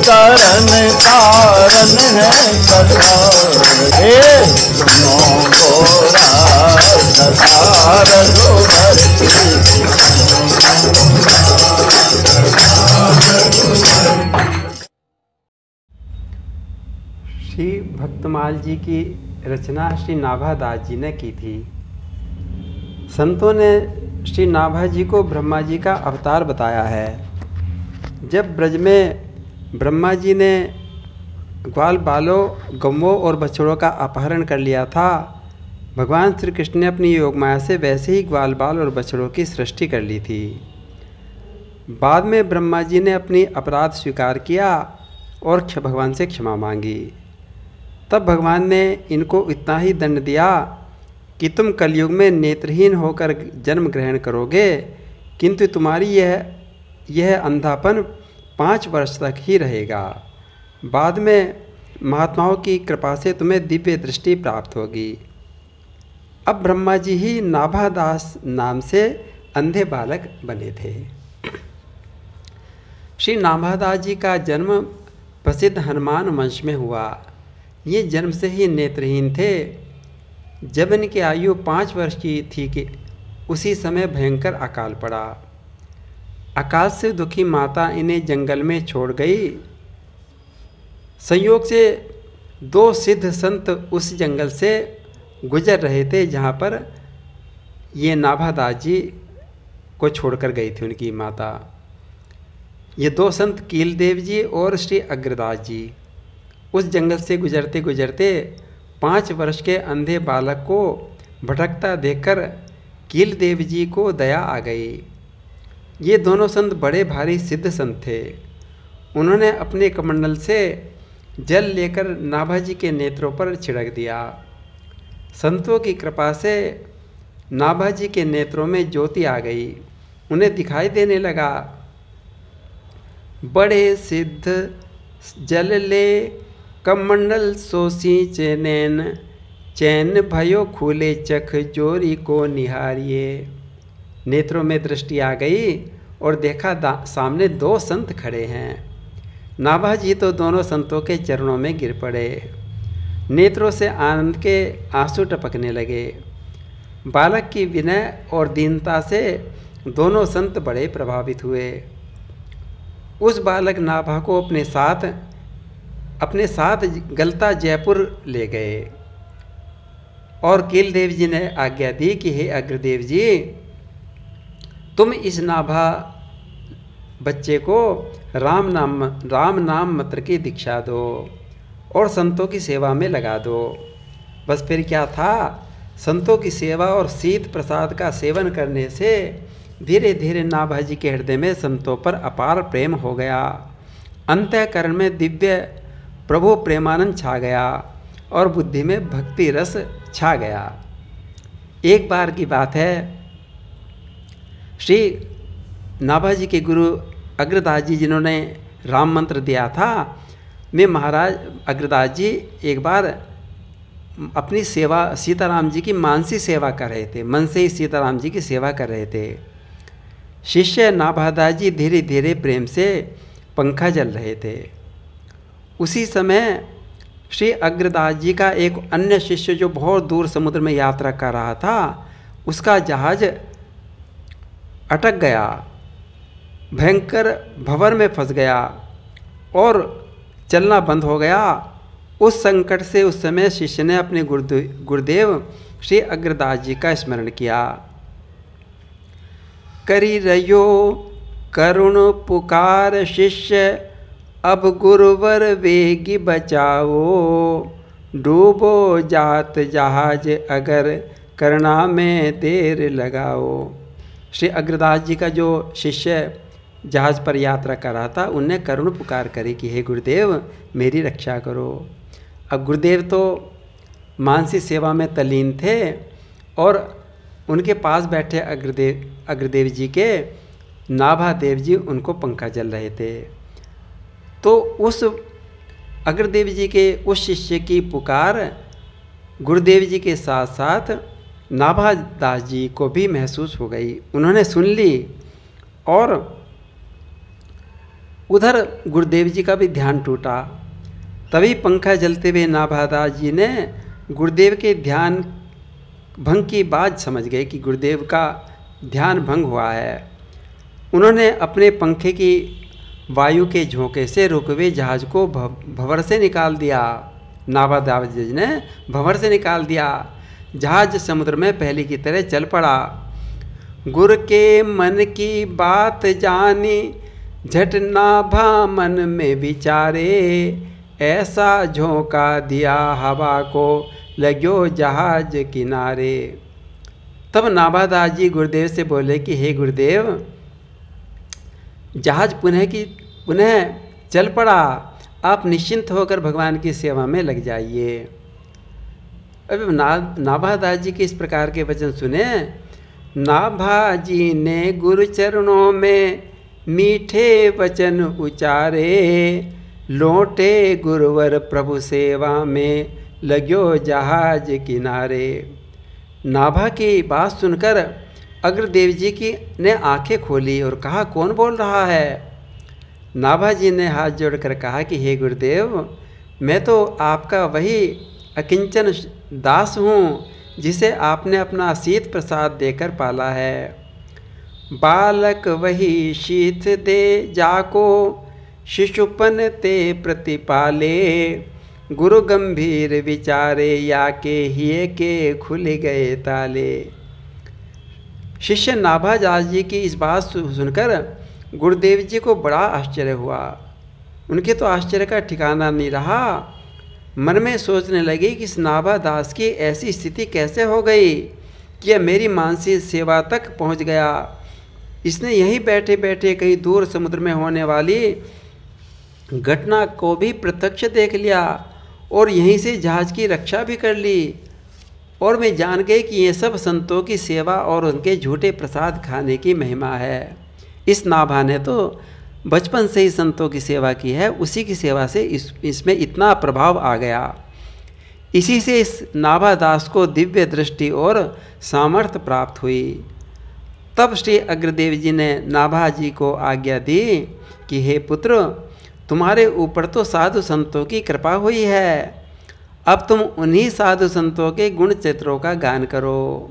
करण कारण है कथा रे सुनो गोरा कथा रघुवर की। श्री भक्तमाल जी की रचना श्री नाभादास जी ने की थी। संतों ने श्री नाभा जी को ब्रह्मा जी का अवतार बताया है। जब ब्रज में ब्रह्मा जी ने ग्वाल बालों, गौओं और बछड़ों का अपहरण कर लिया था, भगवान श्री कृष्ण ने अपनी योग माया से वैसे ही ग्वाल बाल और बछड़ों की सृष्टि कर ली थी। बाद में ब्रह्मा जी ने अपनी अपराध स्वीकार किया और भगवान से क्षमा मांगी। तब भगवान ने इनको इतना ही दंड दिया कि तुम कलयुग में नेत्रहीन होकर जन्म ग्रहण करोगे, किंतु तुम्हारी यह अंधापन 5 वर्ष तक ही रहेगा। बाद में महात्माओं की कृपा से तुम्हें दिव्य दृष्टि प्राप्त होगी। अब ब्रह्मा जी ही नाभादास नाम से अंधे बालक बने थे। श्री नाभादास जी का जन्म प्रसिद्ध हनुमान वंश में हुआ। ये जन्म से ही नेत्रहीन थे। जब इनकी आयु 5 वर्ष की थी कि उसी समय भयंकर अकाल पड़ा। अकाल से दुखी माता इन्हें जंगल में छोड़ गई। संयोग से 2 सिद्ध संत उस जंगल से गुजर रहे थे जहाँ पर ये नाभादास जी को छोड़कर गई थी उनकी माता। ये 2 संत कीलदेव जी और श्री अग्रदास जी उस जंगल से गुजरते गुजरते 5 वर्ष के अंधे बालक को भटकता देखकर कीलदेव जी को दया आ गई। ये दोनों संत बड़े भारी सिद्ध संत थे। उन्होंने अपने कमंडल से जल लेकर नाभा जी के नेत्रों पर छिड़क दिया। संतों की कृपा से नाभा जी के नेत्रों में ज्योति आ गई। उन्हें दिखाई देने लगा। बड़े सिद्ध जल ले कमंडल सोसी चैनैन, चैन भयो खुले चख जोरी को निहारिए। नेत्रों में दृष्टि आ गई और देखा सामने 2 संत खड़े हैं। नाभा जी तो दोनों संतों के चरणों में गिर पड़े। नेत्रों से आनंद के आंसू टपकने लगे। बालक की विनय और दीनता से दोनों संत बड़े प्रभावित हुए। उस बालक नाभा को अपने साथ गलता जयपुर ले गए और कीलदेव जी ने आज्ञा दी कि हे अग्रदेव जी, तुम इस नाभा बच्चे को राम नाम मंत्र की दीक्षा दो और संतों की सेवा में लगा दो। बस फिर क्या था, संतों की सेवा और शीत प्रसाद का सेवन करने से धीरे धीरे नाभा जी के हृदय में संतों पर अपार प्रेम हो गया। अंतःकरण में दिव्य प्रभु प्रेमानंद छा गया और बुद्धि में भक्ति रस छा गया। एक बार की बात है, श्री नाभा जी के गुरु अग्रदास जी जिन्होंने राम मंत्र दिया था, में महाराज अग्रदास जी एक बार अपनी सेवा सीताराम जी की मानसी सेवा कर रहे थे। मन से ही सीताराम जी की सेवा कर रहे थे। शिष्य नाभादास जी धीरे धीरे प्रेम से पंखा जल रहे थे। उसी समय श्री अग्रदास जी का एक अन्य शिष्य जो बहुत दूर समुद्र में यात्रा कर रहा था, उसका जहाज अटक गया, भयंकर भंवर में फंस गया और चलना बंद हो गया। उस संकट से उस समय शिष्य ने अपने गुरुदेव श्री अग्रदास जी का स्मरण किया। करी रयो करुण पुकार शिष्य, अब गुरुवर वेगी बचाओ, डूबो जात जहाज अगर करना में देर लगाओ। श्री अग्रदास जी का जो शिष्य जहाज पर यात्रा कर रहा था, उनने करुण पुकार करी कि हे गुरुदेव, मेरी रक्षा करो। अब गुरुदेव तो मानसी सेवा में तल्लीन थे और उनके पास बैठे अग्रदेव जी के नाभा देव जी उनको पंखा जल रहे थे। तो उस अग्रदेव जी के उस शिष्य की पुकार गुरुदेव जी के साथ साथ नाभादास जी को भी महसूस हो गई। उन्होंने सुन ली और उधर गुरुदेव जी का भी ध्यान टूटा। तभी पंखा जलते हुए नाभादास जी ने गुरुदेव के ध्यान भंग की बात समझ गए कि गुरुदेव का ध्यान भंग हुआ है। उन्होंने अपने पंखे की वायु के झोंके से रुके हुए जहाज को भंवर से निकाल दिया। नाभादास जी ने भंवर से निकाल दिया। जहाज समुद्र में पहले की तरह चल पड़ा। गुर के मन की बात जानी, झट नाभा मन में विचारे, ऐसा झोंका दिया हवा को, लग्यो जहाज किनारे। तब नाभादास जी गुरुदेव से बोले कि हे गुरुदेव, जहाज पुनः चल पड़ा, आप निश्चिंत होकर भगवान की सेवा में लग जाइए। अब नाभादास जी के इस प्रकार के वचन सुने। नाभा जी ने गुरु चरणों में मीठे वचन उचारे, लौटे गुरुवर प्रभु सेवा में, लग्यो जहाज किनारे। नाभा की बात सुनकर अग्रदेव जी की ने आंखें खोली और कहा, कौन बोल रहा है? नाभा जी ने हाथ जोड़कर कहा कि हे गुरुदेव, मैं तो आपका वही अकिंचन दास हूँ जिसे आपने अपना शीत प्रसाद देकर पाला है। बालक वही शीत दे जाको, शिशुपन ते प्रतिपाले, गुरु गंभीर विचारे, या के हिये के खुल गए ताले। शिष्य नाभादास जी की इस बात सुनकर गुरुदेव जी को बड़ा आश्चर्य हुआ। उनके तो आश्चर्य का ठिकाना नहीं रहा। मन में सोचने लगे कि इस नाभादास की ऐसी स्थिति कैसे हो गई कि यह मेरी मानसिक सेवा तक पहुंच गया। इसने यहीं बैठे बैठे कहीं दूर समुद्र में होने वाली घटना को भी प्रत्यक्ष देख लिया और यहीं से जहाज की रक्षा भी कर ली। और मैं जान गई कि ये सब संतों की सेवा और उनके झूठे प्रसाद खाने की महिमा है। इस नाभा ने तो बचपन से ही संतों की सेवा की है, उसी की सेवा से इसमें इतना प्रभाव आ गया। इसी से इस नाभादास को दिव्य दृष्टि और सामर्थ्य प्राप्त हुई। तब श्री अग्रदेव जी ने नाभा जी को आज्ञा दी कि हे पुत्र, तुम्हारे ऊपर तो साधु संतों की कृपा हुई है, अब तुम उन्हीं साधु संतों के गुण चित्रों का गान करो।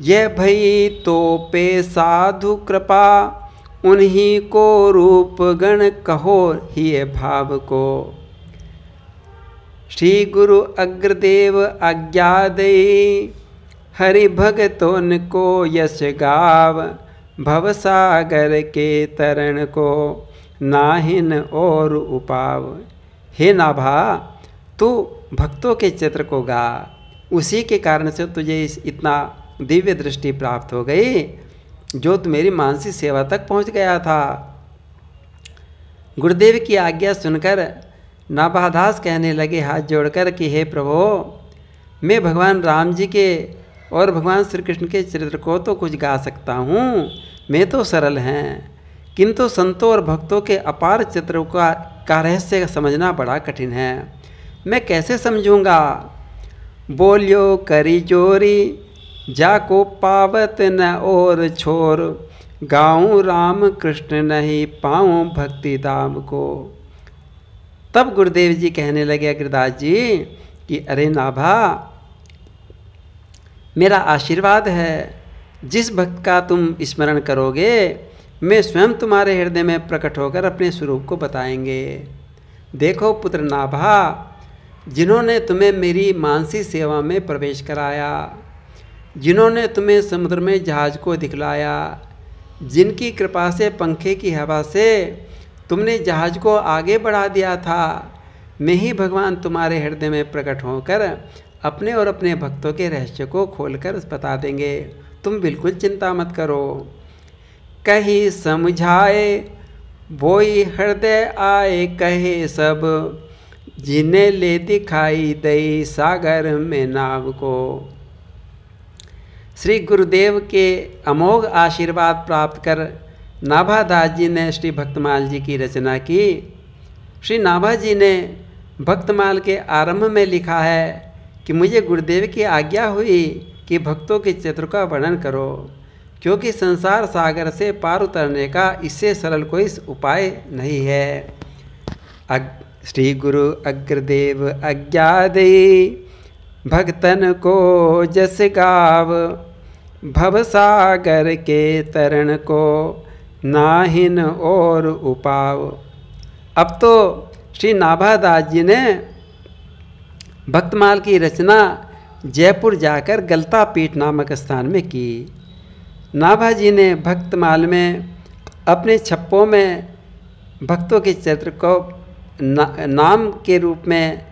ये भई तो पे साधु कृपा, उन्हीं को रूप गण कहो ही भाव को। श्री गुरु अग्रदेव आज्ञा दे, हरि भगतों को यश गाव, भवसागर के तरण को नाहिन और उपाव। हे नाभा, तू भक्तों के चित्र को गा, उसी के कारण से तुझे इतना दिव्य दृष्टि प्राप्त हो गई जो तू मेरी मानसिक सेवा तक पहुंच गया था। गुरुदेव की आज्ञा सुनकर नाभादास कहने लगे हाथ जोड़कर कि हे प्रभु, मैं भगवान राम जी के और भगवान श्री कृष्ण के चरित्र को तो कुछ गा सकता हूँ, मैं तो सरल हैं, किंतु संतों और भक्तों के अपार चित्रों का रहस्य समझना बड़ा कठिन है। मैं कैसे समझूंगा? बोलियो करी जोरी, जाको पावत न और छोर, गाऊं राम कृष्ण नहीं पाऊं भक्ति दाम को। तब गुरुदेव जी कहने लगे अग्रदास जी कि अरे नाभा, मेरा आशीर्वाद है, जिस भक्त का तुम स्मरण करोगे मैं स्वयं तुम्हारे हृदय में प्रकट होकर अपने स्वरूप को बताएंगे। देखो पुत्र नाभा, जिन्होंने तुम्हें मेरी मानसी सेवा में प्रवेश कराया, जिन्होंने तुम्हें समुद्र में जहाज को दिखलाया, जिनकी कृपा से पंखे की हवा से तुमने जहाज को आगे बढ़ा दिया था, मैं ही भगवान तुम्हारे हृदय में प्रकट होकर अपने और अपने भक्तों के रहस्य को खोलकर बता देंगे। तुम बिल्कुल चिंता मत करो। कही समझाए वोई हृदय आए, कहे सब जिन्हें ले दिखाई दई सागर में नाव को। श्री गुरुदेव के अमोघ आशीर्वाद प्राप्त कर नाभादास जी ने श्री भक्तमाल जी की रचना की। श्री नाभा जी ने भक्तमाल के आरंभ में लिखा है कि मुझे गुरुदेव की आज्ञा हुई कि भक्तों के चित्र का वर्णन करो, क्योंकि संसार सागर से पार उतरने का इससे सरल कोई उपाय नहीं है। श्री गुरु अग्रदेव अज्ञादि भक्तन को जस गाव, भव सागर के तरण को नाहिन और उपाव। अब तो श्री नाभादास जी ने भक्तमाल की रचना जयपुर जाकर गलता पीठ नामक स्थान में की। नाभा जी ने भक्तमाल में अपने छप्पों में भक्तों के चरित्र को नाम के रूप में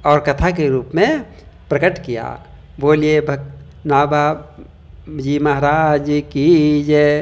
और कथा के रूप में प्रकट किया। बोलिए भक्त नाभा जी महाराज की जय।